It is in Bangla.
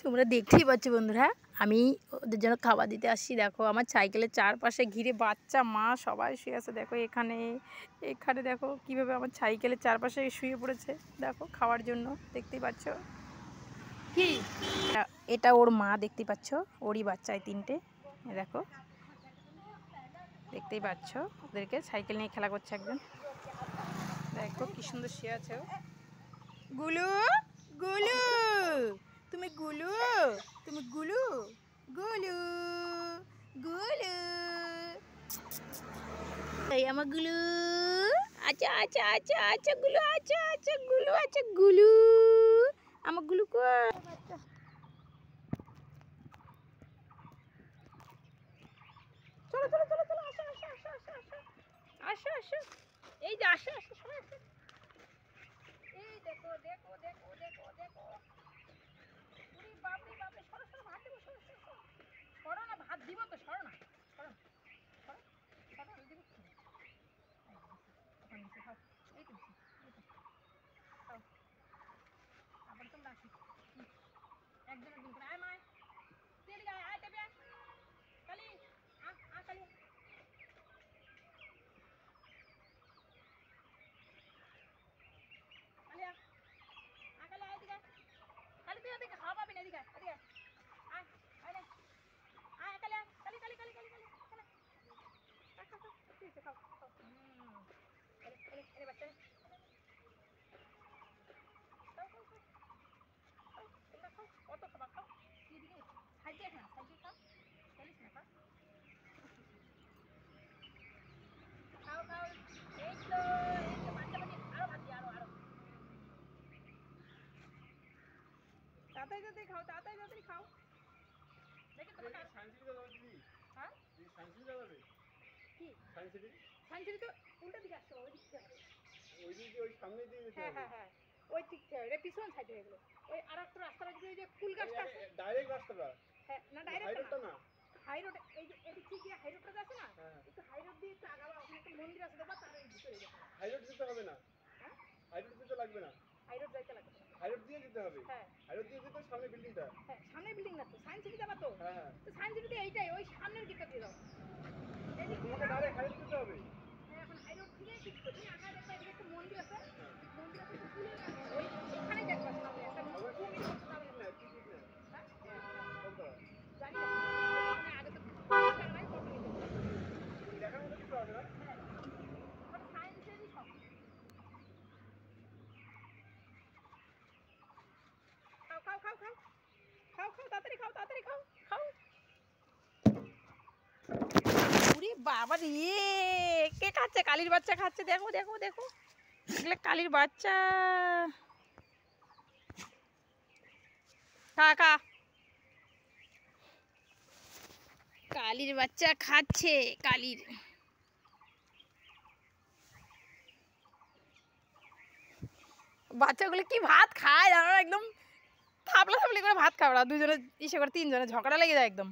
তোমরা দেখতেই পাচ্ছ বন্ধুরা, আমি ওদের জন্য খাবার দিতে আসছি। দেখো আমার সাইকেলের চারপাশে ঘিরে বাচ্চা মা সবাই শুয়ে আছে। দেখো এখানে এখানে দেখো কিভাবে আমার সাইকেলের চারপাশে শুয়ে পড়েছে। দেখো খাওয়ার জন্য, দেখতেই পাচ্ছ কি এটা ওর মা, দেখতেই পাচ্ছ ওরই বাচ্চায় তিনটে। দেখো দেখতেই পাচ্ছ ওদেরকে, সাইকেল নিয়ে খেলা করছে একজন। দেখো কি সুন্দর শুয়ে আছে ও। গুলু গুলু তুমি গুলু, তুমি গুলু গুলু গুলু, এই আমার গুলু। আচ্ছা আচ্ছা আচ্ছা আচ্ছা গুলু, আচ্ছা আচ্ছা গুলু, আচ্ছা গুলু, আমার গুলু কই? চলো চলো চলো চলো, আসো আসো আসো আসো আসো আসো, এই যে আসো আসো সবাই আসো। এই দেখো দেখো দেখো দেখো দেখো, উরি বাপরে বাপরে, সরো সরো, ভাত দেবো, সরো সরো সরো, সরো না, ভাত দিব তো, সরো না, সরো সরো সরো, দিব ওখানে নিচে খাও, এই তো এই তো খাও। তারপরে তোমরা আসো একজন একজন করে। আয় মায় তুই এদিকে আয়, আয় টেপে আয় কালি, আ কালি, কালি আ কালি, আয় এদিকে, কালি তুই এদিকে খাওয়া পাবি না, এদিকে এদিকে আয়, আয় রে আয় কালি, আয় কালি কালি কালি কালি কালি, খাও খাও ঠিক আছে, খাও খাও। এরে এরে এরে বাচ্চা, খাও খাও খাও খাও, তোমরা খাও, কত খাবার খাও, এদিকে সাইড দিয়ে খা, সাইড দিয়ে খাও, চলিস না, খাও খাও খাও। এই তো বাচ্চা বাচ্চা, আরো ভাত দিয়ে, আরো আরো তাড়াতাড়ি তাড়াতাড়ি খাও, তাড়াতাড়ি তাড়াতাড়ি খাও। দেখি তোমাকে হ্যাঁ কি সাইন্সিটি তো উল্টো দিকে আসছো, ওই দিক থেকে হবে, ওই দিকে ওই সামনে দিয়ে যেতে হবে। হ্যাঁ হ্যাঁ হ্যাঁ, ওই দিক থেকে, এটা পিছন সাইডে হয়ে গেল। ওই আরেকটা রাস্তা আছে, ওই যে ফুল গাছটা আছে ডাইরেক্ট রাস্তাটা। হ্যাঁ না ডাইরেক্ট না, হাই রোড, এই যে এদিক থেকে হাই রোডটা আছে না, একটু হাই রোড দিয়ে একটু আগাবা, ওখানে একটা মন্দির আছে দেখবা, তার এই ভিতরে যেতে হবে। হাই রোড যেতে হবে না, হ্যাঁ হাই রোড যেতে লাগবে না, হাই রোড যাইতে লাগবে না, হাই রোড দিয়ে যেতে হবে। হ্যাঁ হাই রোড দিয়ে যেতে সামনে বিল্ডিংটা, হ্যাঁ সামনে বিল্ডিং না তো, সায়েন্স সিটি যাবা তো। হ্যাঁ তো সায়েন্স সিটিতে এইটাই, ওই সামনের গেটটা দিয়ে দাও। এদিক থেকে ডাইরেক্ট হাই রোড যেতে হবে। হ্যাঁ এখন হাই রোড থেকে একটুখানি আগে দেখবা, এদিকে একটা মন্দির আছে, মন্দির আছে ফুলের গাছ, ওই ওখানে দেখবা সামনে একটা কুমির মতো যাবে না, ঠিক না? হ্যাঁ কোনটা জানি না, ওখানে আগে তো টাকা নাই, ফটো নিতে দেখার মতো কিছু হবে না। হ্যাঁ ওখানে সায়েন্সেরই সব। খাও খাও খাও খাও খাও খাও, তাড়াতাড়ি খাও, তাড়াতাড়ি খাও খাও। ওরে বাবা রে, কে খাচ্ছে? কালির বাচ্চা খাচ্ছে, দেখো দেখো দেখো, এগুলো কালির বাচ্চা। খা খা, কালির বাচ্চা খাচ্ছে, কালির বাচ্চাগুলো কি ভাত খায় জানো না, একদম থাপলা থাপলি করে ভাত খাবে না, দুজনে ইসে করে তিনজনে ঝগড়া লেগে যায় একদম।